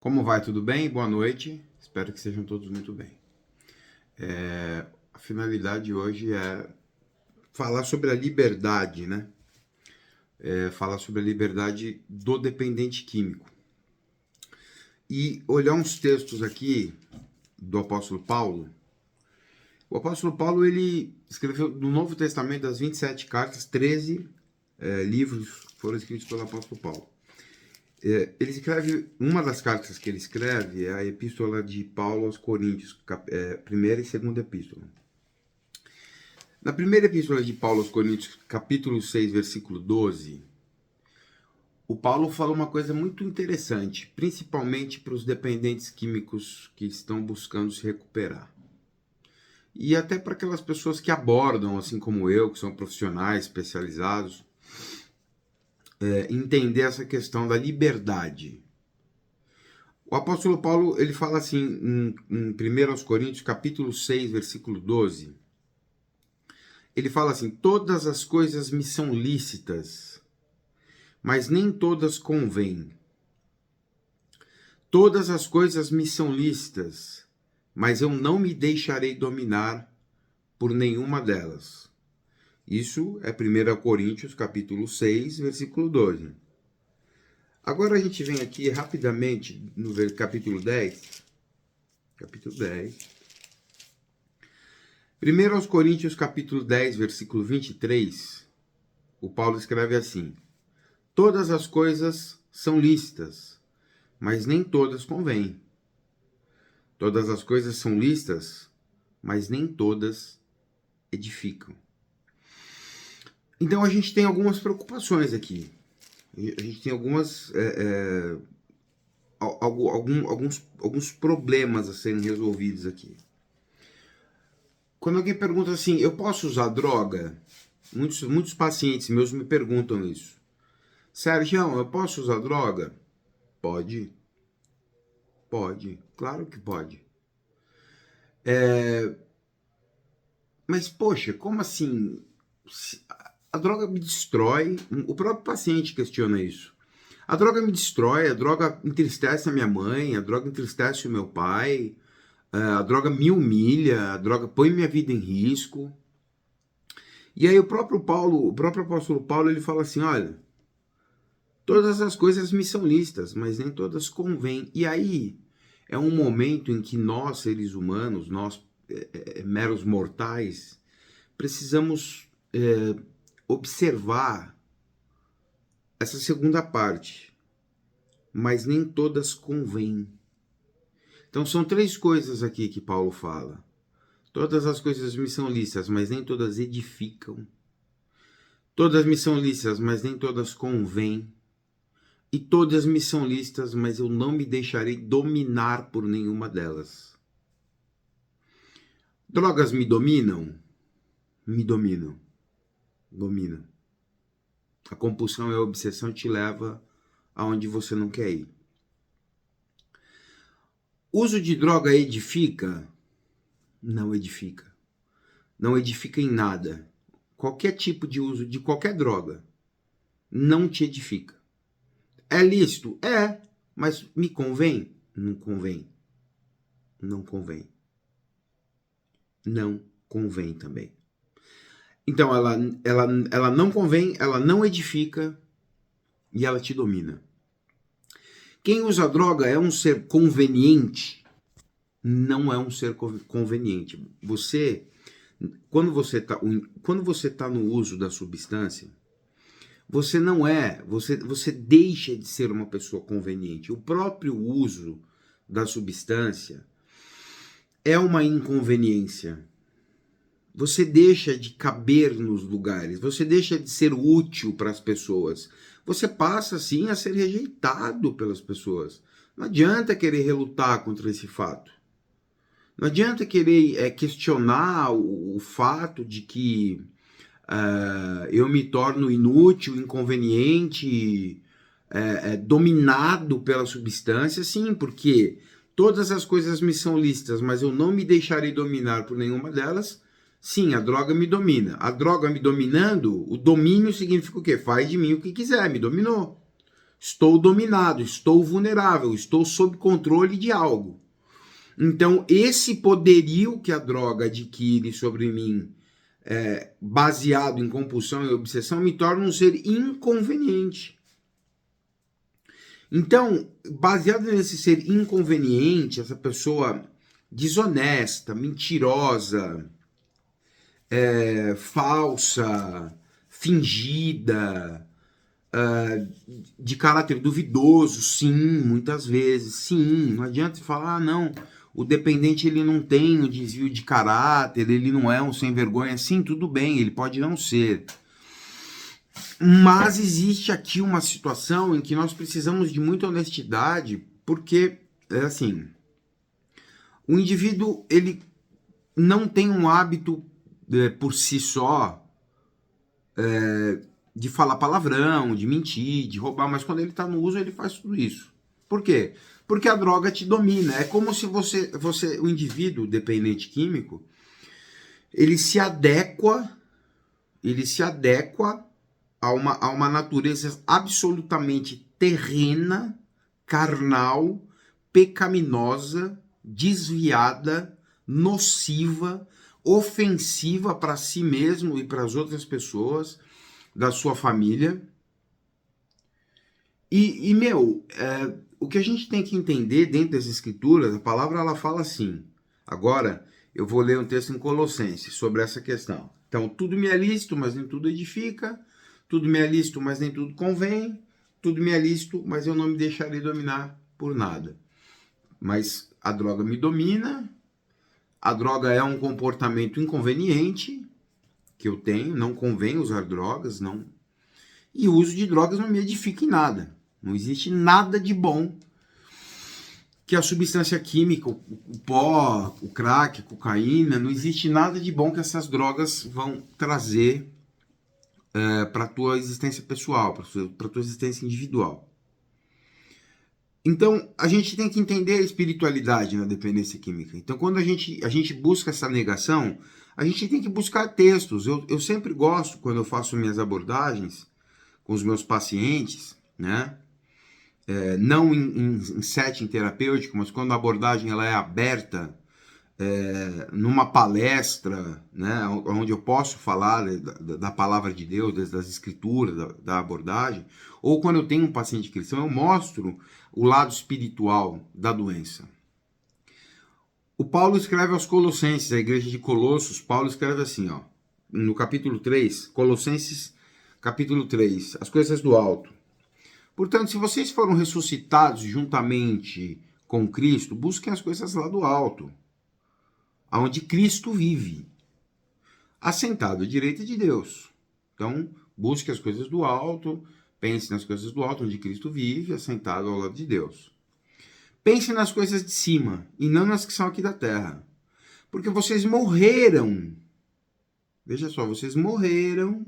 Como vai? Tudo bem? Boa noite. Espero que sejam todos muito bem. A finalidade hoje é falar sobre a liberdade, né? Falar sobre a liberdade do dependente químico. E olhar uns textos aqui do apóstolo Paulo. O apóstolo Paulo, ele escreveu no Novo Testamento, das 27 cartas, 13 livros foram escritos pelo apóstolo Paulo. Ele escreve, uma das cartas que ele escreve é a epístola de Paulo aos Coríntios, primeira e segunda epístola. Na primeira epístola de Paulo aos Coríntios, capítulo 6, versículo 12, o Paulo fala uma coisa muito interessante, principalmente para os dependentes químicos que estão buscando se recuperar. E até para aquelas pessoas que abordam, assim como eu, que são profissionais especializados, entender essa questão da liberdade. O apóstolo Paulo, ele fala assim, em 1 Coríntios, capítulo 6, versículo 12, ele fala assim: todas as coisas me são lícitas, mas nem todas convêm. Todas as coisas me são lícitas, mas eu não me deixarei dominar por nenhuma delas. Isso é 1 Coríntios, capítulo 6, versículo 12. Agora a gente vem aqui rapidamente no capítulo 10. Capítulo 10. 1 Coríntios, capítulo 10, versículo 23, o Paulo escreve assim: todas as coisas são lícitas, mas nem todas convêm. Todas as coisas são lícitas, mas nem todas edificam. Então a gente tem algumas preocupações aqui. A gente tem alguns problemas a serem resolvidos aqui. Quando alguém pergunta assim, eu posso usar droga? Muitos pacientes meus me perguntam isso. Sérgio, eu posso usar droga? Pode. Pode. Claro que pode. Mas, poxa, como assim? A droga me destrói. O próprio paciente questiona isso. A droga me destrói, a droga entristece a minha mãe, a droga entristece o meu pai, a droga me humilha, a droga põe minha vida em risco. E aí o próprio apóstolo Paulo, ele fala assim, olha, todas as coisas me são lícitas, mas nem todas convêm. E aí é um momento em que nós, seres humanos, nós, meros mortais, precisamos observar essa segunda parte, mas nem todas convêm. Então são três coisas aqui que Paulo fala. Todas as coisas me são lícitas, mas nem todas edificam. Todas me são lícitas, mas nem todas convêm. E todas me são lícitas, mas eu não me deixarei dominar por nenhuma delas. Drogas me dominam? Me dominam. Dominam. A compulsão e a obsessão te leva aonde você não quer ir. Uso de droga edifica? Não edifica. Não edifica em nada. Qualquer tipo de uso de qualquer droga não te edifica. É lícito? É. Mas me convém? Não convém. Não convém. Não convém também. Então, ela não convém, ela não edifica e ela te domina. Quem usa droga é um ser conveniente? Não é um ser conveniente. Quando você tá no uso da substância, você deixa de ser uma pessoa conveniente. O próprio uso da substância é uma inconveniência. Você deixa de caber nos lugares, você deixa de ser útil para as pessoas. Você passa, sim, a ser rejeitado pelas pessoas. Não adianta querer relutar contra esse fato. Não adianta querer questionar o fato de que eu me torno inútil, inconveniente, dominado pela substância, sim, porque todas as coisas me são lícitas, mas eu não me deixarei dominar por nenhuma delas. Sim, a droga me domina. A droga me dominando, o domínio significa o quê? Faz de mim o que quiser, me dominou. estou dominado, estou vulnerável, estou sob controle de algo. Então, esse poderio que a droga adquire sobre mim, baseado em compulsão e obsessão, me torna um ser inconveniente. Então, baseado nesse ser inconveniente, essa pessoa desonesta, mentirosa, falsa, fingida, de caráter duvidoso, sim, muitas vezes, sim. Não adianta você falar, não, o dependente ele não tem o desvio de caráter, ele não é um sem vergonha. Sim, tudo bem, ele pode não ser. Mas existe aqui uma situação em que nós precisamos de muita honestidade, porque, assim, o indivíduo, ele não tem um hábito por si só de falar palavrão, de mentir, de roubar, mas quando ele está no uso, ele faz tudo isso. Por quê? Porque a droga te domina. É como se o indivíduo dependente químico, ele se adequa a uma natureza absolutamente terrena, carnal, pecaminosa, desviada, nociva, ofensiva para si mesmo e para as outras pessoas da sua família. O que a gente tem que entender dentro das escrituras, a palavra ela fala assim. Agora, eu vou ler um texto em Colossenses sobre essa questão. Então, tudo me é lícito, mas nem tudo edifica. Tudo me é lícito, mas nem tudo convém. Tudo me é lícito, mas eu não me deixarei dominar por nada. Mas a droga me domina. A droga é um comportamento inconveniente que eu tenho. Não convém usar drogas, não. E o uso de drogas não me edifica em nada. Não existe nada de bom que a substância química, o pó, o crack, a cocaína, não existe nada de bom que essas drogas vão trazer para a tua existência pessoal, para a tua existência individual. Então, a gente tem que entender a espiritualidade na dependência química. Então, quando a gente busca essa negação, a gente tem que buscar textos. Eu sempre gosto, quando eu faço minhas abordagens com os meus pacientes, né? Não em setting terapêutico, mas quando a abordagem ela é aberta, numa palestra, né, onde eu posso falar da palavra de Deus, das escrituras, da abordagem, ou quando eu tenho um paciente cristão, eu mostro o lado espiritual da doença. O Paulo escreve aos Colossenses, a igreja de Colossos, Paulo escreve assim, ó, no capítulo 3, Colossenses capítulo 3, as coisas do alto. Portanto, se vocês foram ressuscitados juntamente com Cristo, busquem as coisas lá do alto, onde Cristo vive, assentado à direita de Deus. Então, busque as coisas do alto, pense nas coisas do alto, onde Cristo vive, assentado ao lado de Deus. Pense nas coisas de cima, e não nas que são aqui da terra. Porque vocês morreram. Veja só, vocês morreram,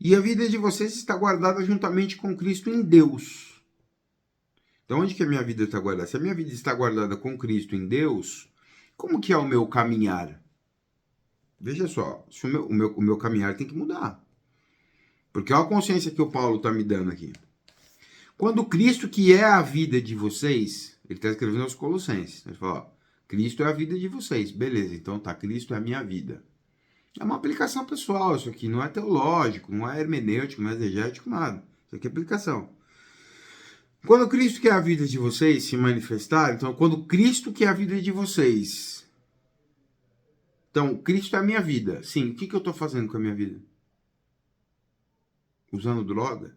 e a vida de vocês está guardada juntamente com Cristo em Deus. Então, onde que a minha vida está guardada? Se a minha vida está guardada com Cristo em Deus, como que é o meu caminhar? Veja só, se o meu caminhar tem que mudar. Porque olha a consciência que o Paulo está me dando aqui. Quando Cristo, que é a vida de vocês, ele está escrevendo aos Colossenses, ele fala, ó, Cristo é a vida de vocês. Beleza, então tá, Cristo é a minha vida. É uma aplicação pessoal isso aqui, não é teológico, não é hermenêutico, não é exegético, nada. Isso aqui é aplicação. Quando Cristo, que é a vida de vocês, se manifestar, então quando Cristo, que é a vida de vocês... Então, Cristo é a minha vida. Sim, o que eu estou fazendo com a minha vida? Usando droga?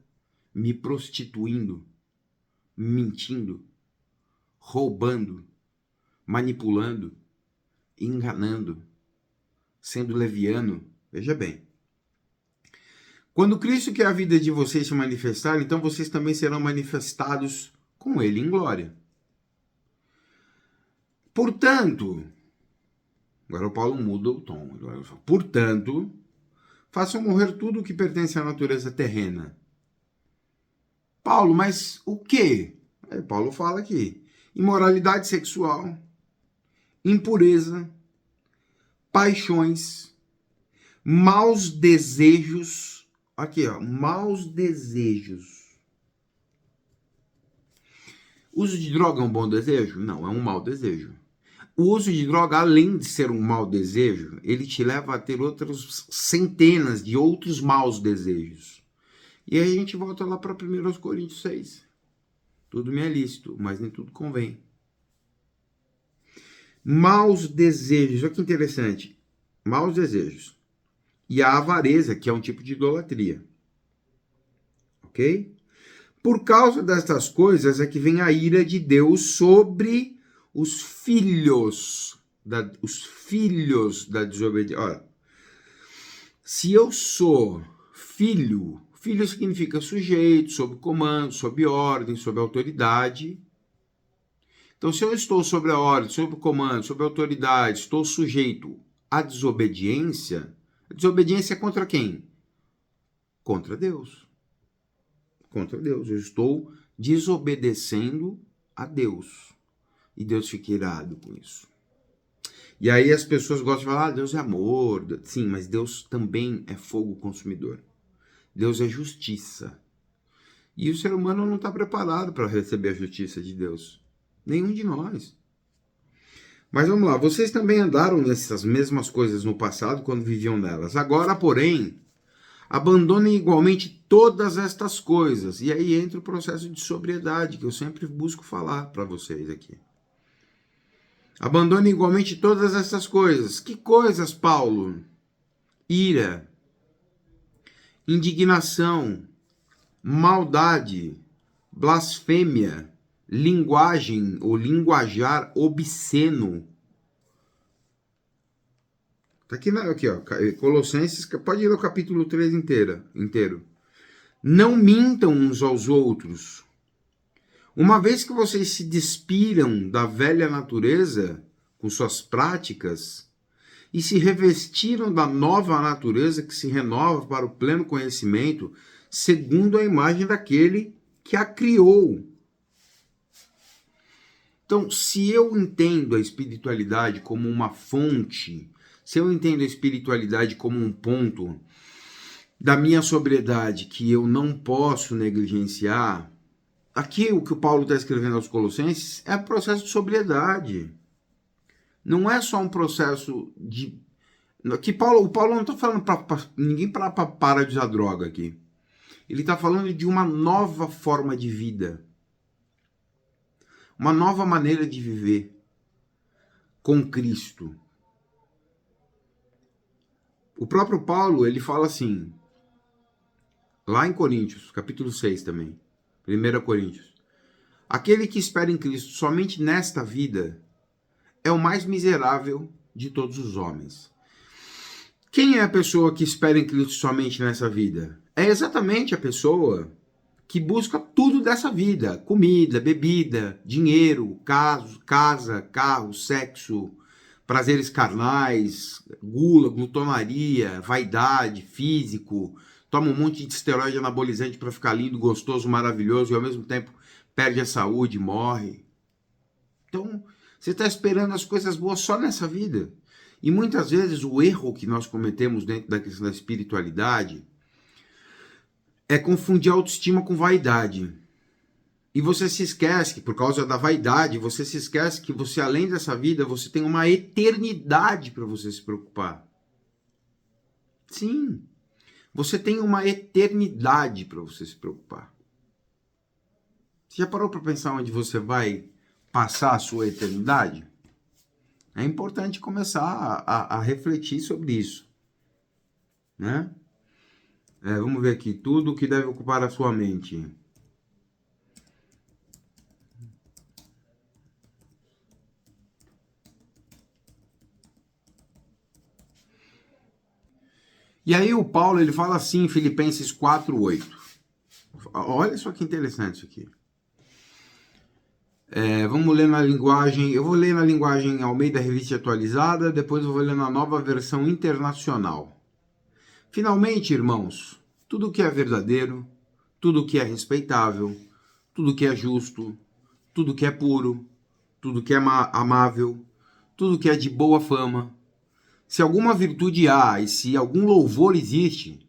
Me prostituindo? Mentindo? Roubando? Manipulando? Enganando? Sendo leviano? Veja bem. Quando Cristo, que é a vida de vocês, se manifestar, então vocês também serão manifestados com Ele em glória. Portanto... Agora o Paulo muda o tom. Portanto, façam morrer tudo o que pertence à natureza terrena. Paulo, mas o quê? Aí Paulo fala aqui. Imoralidade sexual, impureza, paixões, maus desejos. Aqui, ó, maus desejos. O uso de droga é um bom desejo? Não, é um mau desejo. O uso de droga, além de ser um mau desejo, ele te leva a ter outras centenas de outros maus desejos. E aí a gente volta lá para 1 Coríntios 6. Tudo me é lícito, mas nem tudo convém. Maus desejos, olha que interessante. Maus desejos. E a avareza, que é um tipo de idolatria. Ok? Por causa destas coisas é que vem a ira de Deus sobre os filhos da desobediência. Olha, se eu sou filho, filho significa sujeito, sob comando, sob ordem, sob autoridade. Então, se eu estou sob a ordem, sob o comando, sob a autoridade, estou sujeito à desobediência, a desobediência é contra quem? Contra Deus. Contra Deus. Eu estou desobedecendo a Deus. E Deus fica irado com isso. E aí as pessoas gostam de falar, Deus é amor. Sim, mas Deus também é fogo consumidor. Deus é justiça. E o ser humano não está preparado para receber a justiça de Deus. Nenhum de nós. Mas vamos lá, vocês também andaram nessas mesmas coisas no passado quando viviam nelas. Agora, porém, abandonem igualmente todas estas coisas. E aí entra o processo de sobriedade, que eu sempre busco falar para vocês aqui. Abandone igualmente todas essas coisas. Que coisas, Paulo? Ira, indignação, maldade, blasfêmia, linguagem ou linguajar obsceno. Tá aqui, ó, Colossenses, pode ir ao capítulo 3 inteiro. Não mintam uns aos outros. Uma vez que vocês se despiram da velha natureza com suas práticas e se revestiram da nova natureza que se renova para o pleno conhecimento, segundo a imagem daquele que a criou. Então, se eu entendo a espiritualidade como uma fonte, se eu entendo a espiritualidade como um ponto da minha sobriedade que eu não posso negligenciar, aqui o que o Paulo está escrevendo aos Colossenses é um processo de sobriedade. Não é só um processo de... Aqui o Paulo não está falando para ninguém para de usar droga aqui. Ele está falando de uma nova forma de vida. Uma nova maneira de viver com Cristo. O próprio Paulo, ele fala assim, lá em Coríntios, capítulo 6 também, 1 Coríntios. Aquele que espera em Cristo somente nesta vida é o mais miserável de todos os homens. Quem é a pessoa que espera em Cristo somente nessa vida? É exatamente a pessoa que busca tudo dessa vida. Comida, bebida, dinheiro, casa, carro, sexo, prazeres carnais, gula, glutonaria, vaidade, físico, toma um monte de esteroide anabolizante para ficar lindo, gostoso, maravilhoso e ao mesmo tempo perde a saúde, morre. Então, você está esperando as coisas boas só nessa vida. E muitas vezes o erro que nós cometemos dentro da questão da espiritualidade é confundir autoestima com vaidade. E você se esquece que por causa da vaidade, você se esquece que você, além dessa vida, você tem uma eternidade para você se preocupar. Sim, você tem uma eternidade para você se preocupar. Você já parou para pensar onde você vai passar a sua eternidade? É importante começar a refletir sobre isso, né? Vamos ver aqui, tudo que deve ocupar a sua mente. E aí o Paulo, ele fala assim em Filipenses 4:8. Olha só que interessante isso aqui. Vamos ler na linguagem, eu vou ler na linguagem Almeida Revista Atualizada, depois eu vou ler na nova versão internacional. Finalmente, irmãos, tudo que é verdadeiro, tudo que é respeitável, tudo que é justo, tudo que é puro, tudo que é amável, tudo que é de boa fama, se alguma virtude há e se algum louvor existe,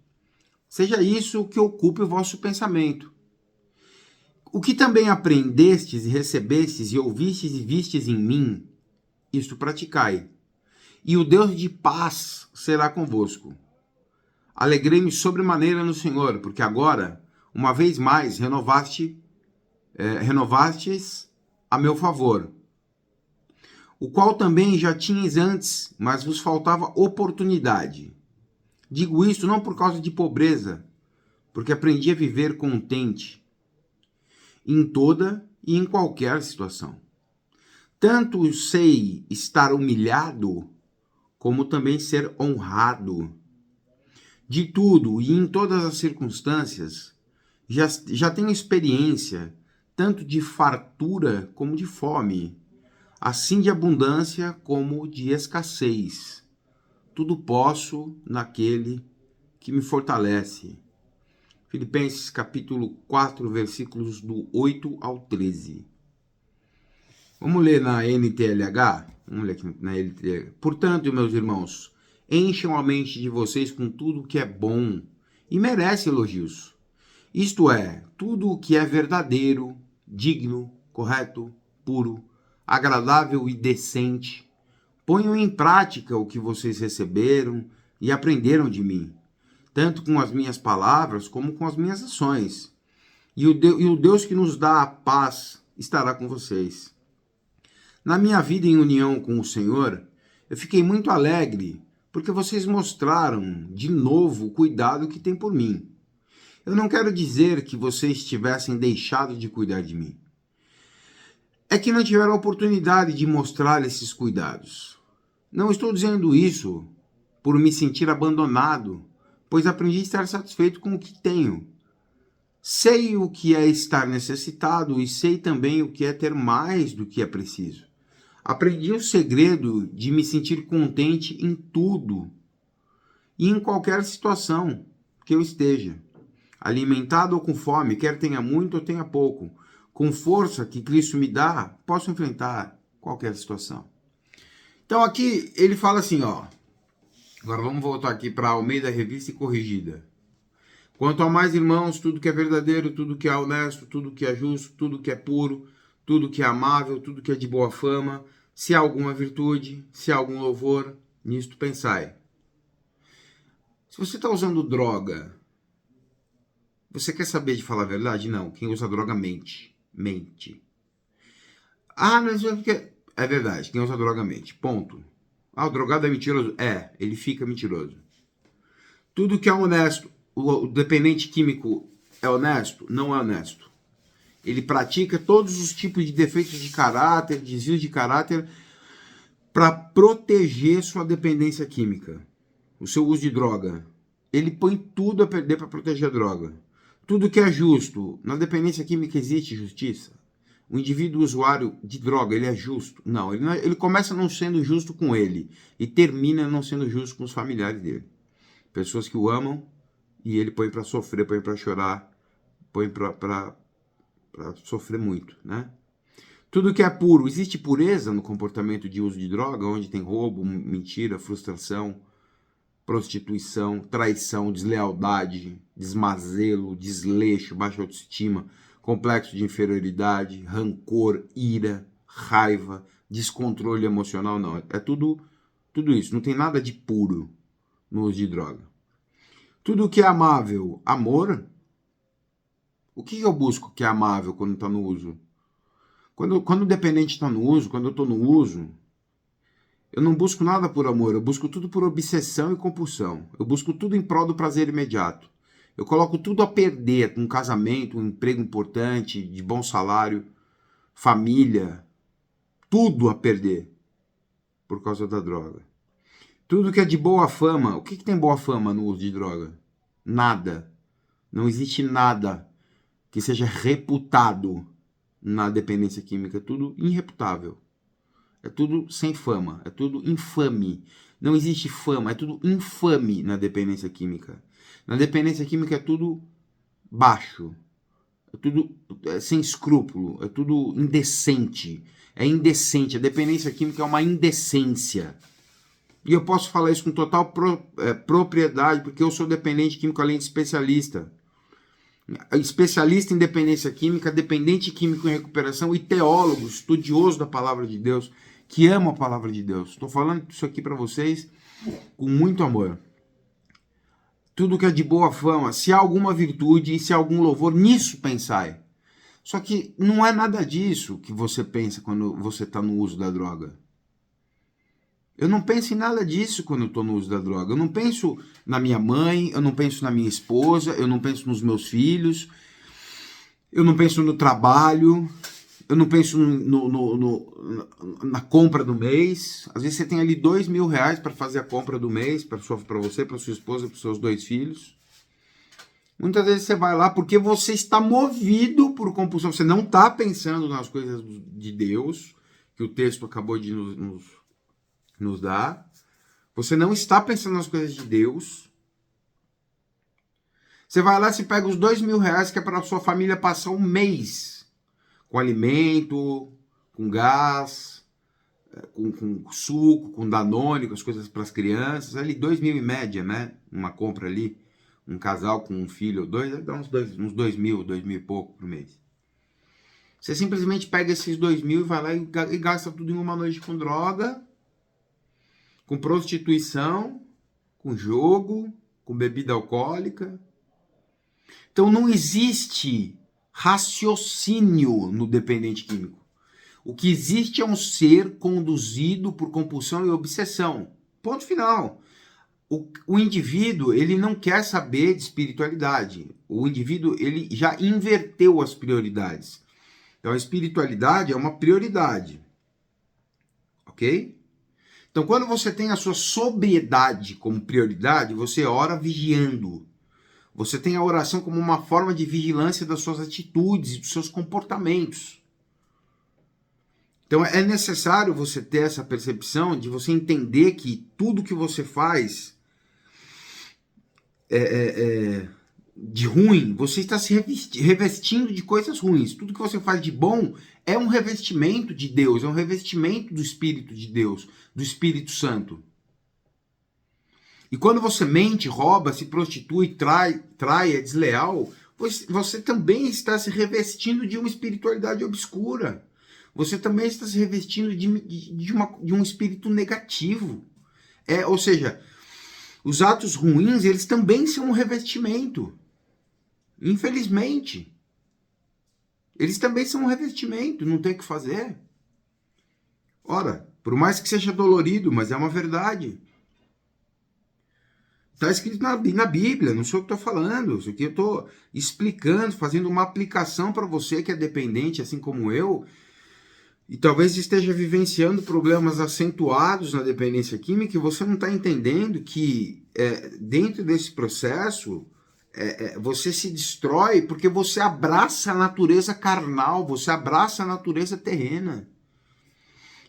seja isso que ocupe o vosso pensamento. O que também aprendestes e recebestes e ouvistes e vistes em mim, isto praticai. E o Deus de paz será convosco. Alegrei-me sobremaneira no Senhor, porque agora, uma vez mais, renovastes a meu favor, o qual também já tinhas antes, mas vos faltava oportunidade. Digo isto não por causa de pobreza, porque aprendi a viver contente em toda e em qualquer situação. Tanto sei estar humilhado, como também ser honrado. De tudo e em todas as circunstâncias, já tenho experiência, tanto de fartura como de fome, assim de abundância como de escassez. Tudo posso naquele que me fortalece. Filipenses capítulo 4, versículos do 8 ao 13. Vamos ler na NTLH? Vamos ler aqui na NTLH. Portanto, meus irmãos, encham a mente de vocês com tudo o que é bom e merece elogios. Isto é, tudo o que é verdadeiro, digno, correto, puro, agradável e decente. Ponham em prática o que vocês receberam e aprenderam de mim, tanto com as minhas palavras como com as minhas ações. E o Deus que nos dá a paz estará com vocês. Na minha vida em união com o Senhor, eu fiquei muito alegre, porque vocês mostraram de novo o cuidado que tem por mim. Eu não quero dizer que vocês tivessem deixado de cuidar de mim. É que não tiveram a oportunidade de mostrar esses cuidados. Não estou dizendo isso por me sentir abandonado, pois aprendi a estar satisfeito com o que tenho. Sei o que é estar necessitado e sei também o que é ter mais do que é preciso. Aprendi o segredo de me sentir contente em tudo e em qualquer situação que eu esteja. Alimentado ou com fome, quer tenha muito ou tenha pouco, com força que Cristo me dá, posso enfrentar qualquer situação. Então aqui ele fala assim, ó. Agora vamos voltar aqui para Almeida Revista e Corrigida. Quanto a mais, irmãos, tudo que é verdadeiro, tudo que é honesto, tudo que é justo, tudo que é puro, tudo que é amável, tudo que é de boa fama, se há alguma virtude, se há algum louvor, nisto pensai. Se você está usando droga, você quer saber de falar a verdade? Não. Quem usa droga mente. Mente. Ah, mas é verdade. Quem usa droga mente. Ponto. Ah, o drogado é mentiroso? É, ele fica mentiroso. Tudo que é honesto, o dependente químico é honesto? Não é honesto. Ele pratica todos os tipos de defeitos de caráter, desvios de caráter, para proteger sua dependência química. O seu uso de droga. Ele põe tudo a perder para proteger a droga. Tudo que é justo. Na dependência química existe justiça? O indivíduo usuário de droga, ele é justo? Não, ele começa não sendo justo com ele e termina não sendo justo com os familiares dele. Pessoas que o amam e ele põe para sofrer, põe para chorar, põe para sofrer muito, né? Tudo que é puro. Existe pureza no comportamento de uso de droga, onde tem roubo, mentira, frustração, prostituição, traição, deslealdade, desmazelo, desleixo, baixa autoestima, complexo de inferioridade, rancor, ira, raiva, descontrole emocional, não. É tudo isso. Não tem nada de puro no uso de droga. Tudo que é amável, amor. O que eu busco que é amável quando está no uso? Quando o dependente está no uso, quando eu estou no uso, eu não busco nada por amor, eu busco tudo por obsessão e compulsão. Eu busco tudo em prol do prazer imediato. Eu coloco tudo a perder, um casamento, um emprego importante, de bom salário, família, tudo a perder por causa da droga. Tudo que é de boa fama. O que tem boa fama no uso de droga? Nada. Não existe nada que seja reputado na dependência química. É tudo irreputável. É tudo sem fama. É tudo infame. Não existe fama. É tudo infame na dependência química. Na dependência química é tudo baixo. É tudo sem escrúpulo. É tudo indecente. É indecente. A dependência química é uma indecência. E eu posso falar isso com total propriedade, porque eu sou dependente químico além de especialista. especialista em dependência química, dependente químico em recuperação e teólogo, estudioso da palavra de Deus, que ama a palavra de Deus. Estou falando isso aqui para vocês com muito amor. Tudo que é de boa fama, se há alguma virtude e se há algum louvor, nisso pensai. Só que não é nada disso que você pensa quando você está no uso da droga. Eu não penso em nada disso quando eu estou no uso da droga. Eu não penso na minha mãe, eu não penso na minha esposa, eu não penso nos meus filhos, eu não penso no trabalho, eu não penso na compra do mês. Às vezes você tem ali R$2.000 para fazer a compra do mês, para você, para sua esposa, para os seus 2 filhos. Muitas vezes você vai lá porque você está movido por compulsão. Você não está pensando nas coisas de Deus, que o texto acabou de nos dar. Você não está pensando nas coisas de Deus. Você vai lá e pega os R$2.000 que é para a sua família passar um mês com alimento, com gás, com suco, com Danone, com as coisas para as crianças. Ali R$2.000 em média, né? Uma compra ali. Um casal com um filho ou dois, dá uns R$2.000, R$2.000 e pouco por mês. Você simplesmente pega esses R$2.000 e vai lá e gasta tudo em uma noite com droga, com prostituição, com jogo, com bebida alcoólica. Então não existe raciocínio no dependente químico. O que existe é um ser conduzido por compulsão e obsessão. Ponto final. O indivíduo, ele não quer saber de espiritualidade. O indivíduo, ele já inverteu as prioridades. Então a espiritualidade é uma prioridade. Ok? Então, quando você tem a sua sobriedade como prioridade, você ora vigiando. Você tem a oração como uma forma de vigilância das suas atitudes e dos seus comportamentos. Então, é necessário você ter essa percepção de você entender que tudo que você faz de ruim, você está se revestindo de coisas ruins. Tudo que você faz de bom é um revestimento de Deus, é um revestimento do Espírito de Deus, do Espírito Santo. E quando você mente, rouba, se prostitui, trai, é desleal, você também está se revestindo de uma espiritualidade obscura. Você também está se revestindo de um espírito negativo. Ou seja, os atos ruins, eles também são um revestimento. Infelizmente. Eles também são um revestimento, não tem o que fazer. Ora, por mais que seja dolorido, mas é uma verdade. Está escrito na Bíblia, não sou eu que estou falando. Isso aqui eu estou explicando, fazendo uma aplicação para você que é dependente, assim como eu, e talvez esteja vivenciando problemas acentuados na dependência química, e você não está entendendo que dentro desse processo você se destrói porque você abraça a natureza carnal, você abraça a natureza terrena.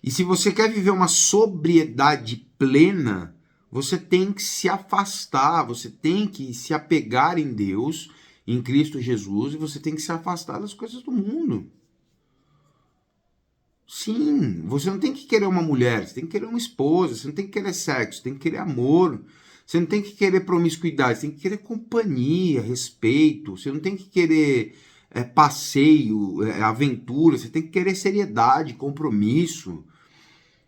E se você quer viver uma sobriedade plena, você tem que se afastar, você tem que se apegar em Deus, em Cristo Jesus, e você tem que se afastar das coisas do mundo. Sim, você não tem que querer uma mulher, você tem que querer uma esposa, você não tem que querer sexo, você tem que querer amor, você não tem que querer promiscuidade, você tem que querer companhia, respeito, você não tem que querer passeio, aventura, você tem que querer seriedade, compromisso.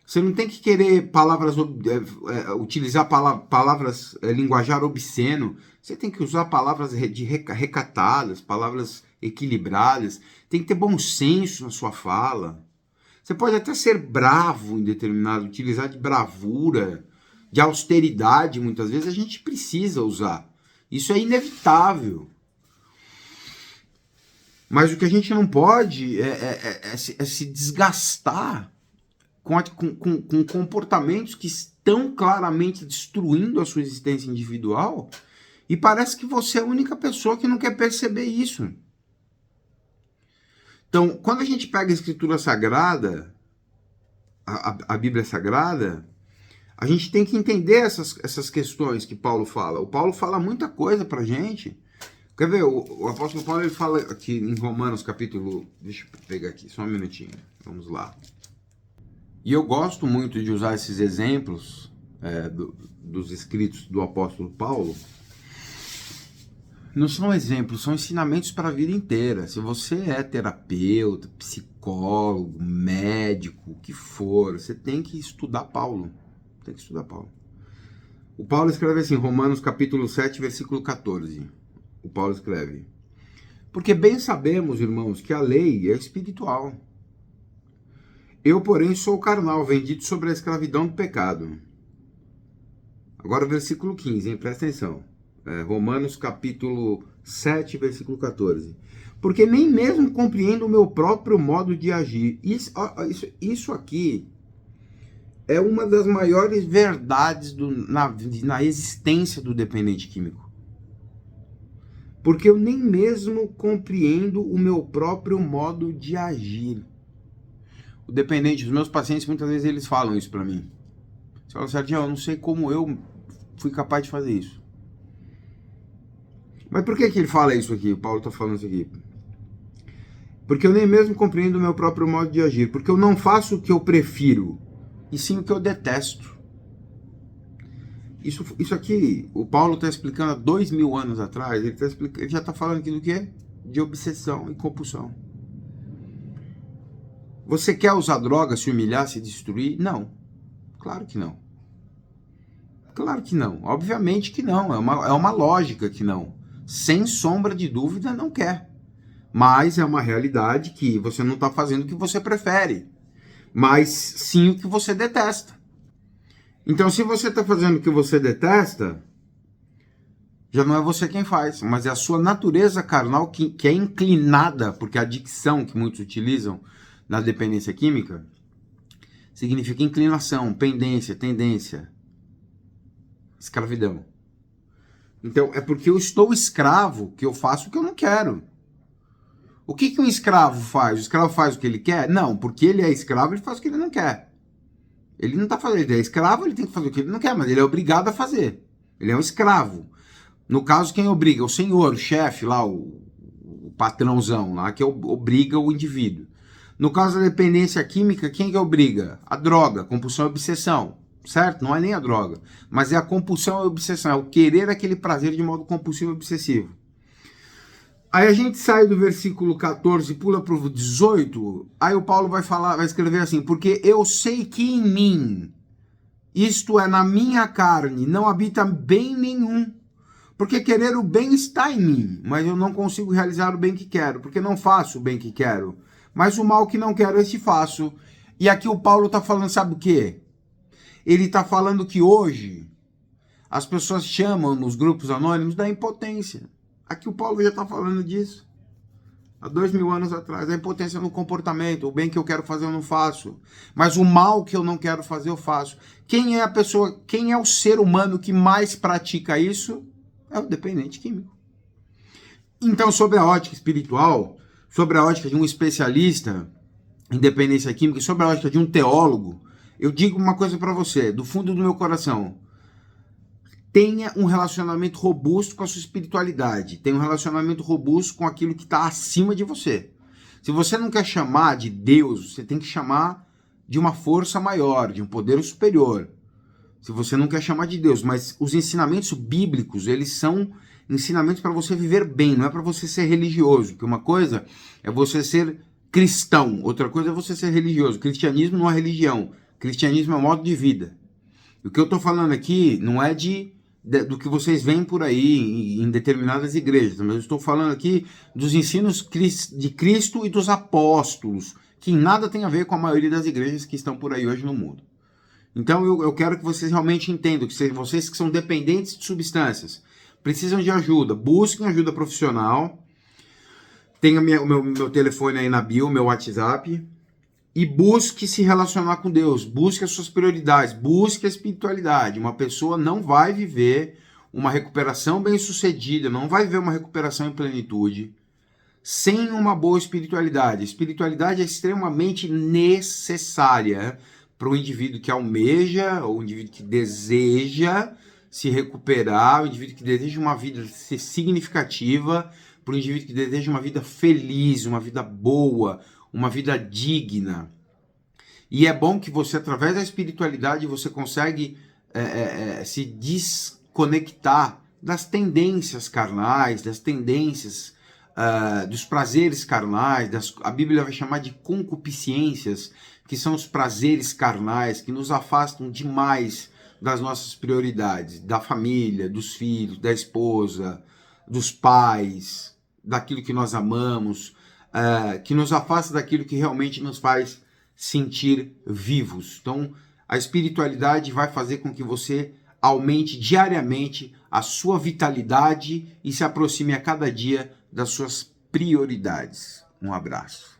Você não tem que querer utilizar palavras, linguajar obsceno. Você tem que usar palavras recatadas, palavras equilibradas. Tem que ter bom senso na sua fala. Você pode até ser bravo em determinado, utilizar de bravura, de austeridade, muitas vezes a gente precisa usar. Isso é inevitável. Mas o que a gente não pode é se desgastar com comportamentos que estão claramente destruindo a sua existência individual, e parece que você é a única pessoa que não quer perceber isso. Então, quando a gente pega a Escritura Sagrada, a Bíblia Sagrada, a gente tem que entender essas questões que Paulo fala. O Paulo fala muita coisa pra gente. Quer ver? O apóstolo Paulo, ele fala aqui em Romanos capítulo... Deixa eu pegar aqui, só um minutinho. Vamos lá. E eu gosto muito de usar esses exemplos dos escritos do apóstolo Paulo, não são exemplos, são ensinamentos para a vida inteira. Se você é terapeuta, psicólogo, médico, o que for, você tem que estudar Paulo. Tem que estudar Paulo. O Paulo escreve assim, Romanos capítulo 7, versículo 14. O Paulo escreve: porque bem sabemos, irmãos, que a lei é espiritual. Eu, porém, sou carnal, vendido sobre a escravidão do pecado. Agora o versículo 15, hein? Presta atenção. Romanos capítulo 7, versículo 14. Porque nem mesmo compreendo o meu próprio modo de agir. Isso aqui é uma das maiores verdades na existência do dependente químico. Porque eu nem mesmo compreendo o meu próprio modo de agir. O dependente, os meus pacientes, muitas vezes eles falam isso pra mim. Você fala, Serginho, eu não sei como eu fui capaz de fazer isso. Mas por que ele fala isso aqui? O Paulo está falando isso aqui. Porque eu nem mesmo compreendo o meu próprio modo de agir. Porque eu não faço o que eu prefiro, e sim o que eu detesto. Isso aqui, o Paulo está explicando há 2000 anos atrás, ele já está falando aqui do quê? De obsessão e compulsão. Você quer usar droga, se humilhar, se destruir? Não. Claro que não. Claro que não. Obviamente que não. É uma lógica que não. Sem sombra de dúvida, não quer. Mas é uma realidade que você não está fazendo o que você prefere, mas sim o que você detesta. Então, se você está fazendo o que você detesta, já não é você quem faz, mas é a sua natureza carnal que é inclinada, porque a dicção que muitos utilizam na dependência química significa inclinação, pendência, tendência, escravidão. Então, é porque eu estou escravo que eu faço o que eu não quero. O que um escravo faz? O escravo faz o que ele quer? Não, porque ele é escravo, ele faz o que ele não quer. Ele não está fazendo, ele é escravo, ele tem que fazer o que ele não quer, mas ele é obrigado a fazer. Ele é um escravo. No caso, quem obriga? O senhor, o chefe lá, o patrãozão lá, que obriga o indivíduo. No caso da dependência química, quem que obriga? A droga, compulsão e obsessão. Certo? Não é nem a droga, mas é a compulsão e a obsessão, é o querer aquele prazer de modo compulsivo e obsessivo. Aí a gente sai do versículo 14 e pula para o 18, aí o Paulo vai escrever assim, porque eu sei que em mim, isto é, na minha carne, não habita bem nenhum, porque querer o bem está em mim, mas eu não consigo realizar o bem que quero, porque não faço o bem que quero, mas o mal que não quero, esse faço. E aqui o Paulo está falando, sabe o quê? Ele está falando que hoje as pessoas chamam nos grupos anônimos da impotência. Aqui o Paulo já está falando disso. Há 2000 anos atrás. A impotência no comportamento. O bem que eu quero fazer eu não faço. Mas o mal que eu não quero fazer eu faço. Quem é a pessoa, quem é o ser humano que mais pratica isso? É o dependente químico. Então, sobre a ótica espiritual, sobre a ótica de um especialista em dependência química, sobre a ótica de um teólogo, eu digo uma coisa para você, do fundo do meu coração. Tenha um relacionamento robusto com a sua espiritualidade. Tenha um relacionamento robusto com aquilo que está acima de você. Se você não quer chamar de Deus, você tem que chamar de uma força maior, de um poder superior. Se você não quer chamar de Deus, mas os ensinamentos bíblicos, eles são ensinamentos para você viver bem, não é para você ser religioso. Porque uma coisa é você ser cristão, outra coisa é você ser religioso. Cristianismo não é religião. Cristianismo é modo de vida. O que eu estou falando aqui não é do que vocês veem por aí em determinadas igrejas, mas eu estou falando aqui dos ensinos de Cristo e dos apóstolos, que nada tem a ver com a maioria das igrejas que estão por aí hoje no mundo. Então eu quero que vocês realmente entendam que vocês que são dependentes de substâncias, precisam de ajuda, busquem ajuda profissional. Tenha o meu telefone aí na bio, meu WhatsApp. E busque se relacionar com Deus, busque as suas prioridades, busque a espiritualidade. Uma pessoa não vai viver uma recuperação bem-sucedida, não vai viver uma recuperação em plenitude sem uma boa espiritualidade. A espiritualidade é extremamente necessária para o indivíduo que almeja, o indivíduo que deseja se recuperar, o indivíduo que deseja uma vida significativa, para o indivíduo que deseja uma vida feliz, uma vida boa, uma vida digna. E é bom que você, através da espiritualidade, você consegue se desconectar das tendências carnais, das tendências dos prazeres carnais, a Bíblia vai chamar de concupiscências, que são os prazeres carnais que nos afastam demais das nossas prioridades, da família, dos filhos, da esposa, dos pais, daquilo que nós amamos, que nos afasta daquilo que realmente nos faz sentir vivos. Então, a espiritualidade vai fazer com que você aumente diariamente a sua vitalidade e se aproxime a cada dia das suas prioridades. Um abraço.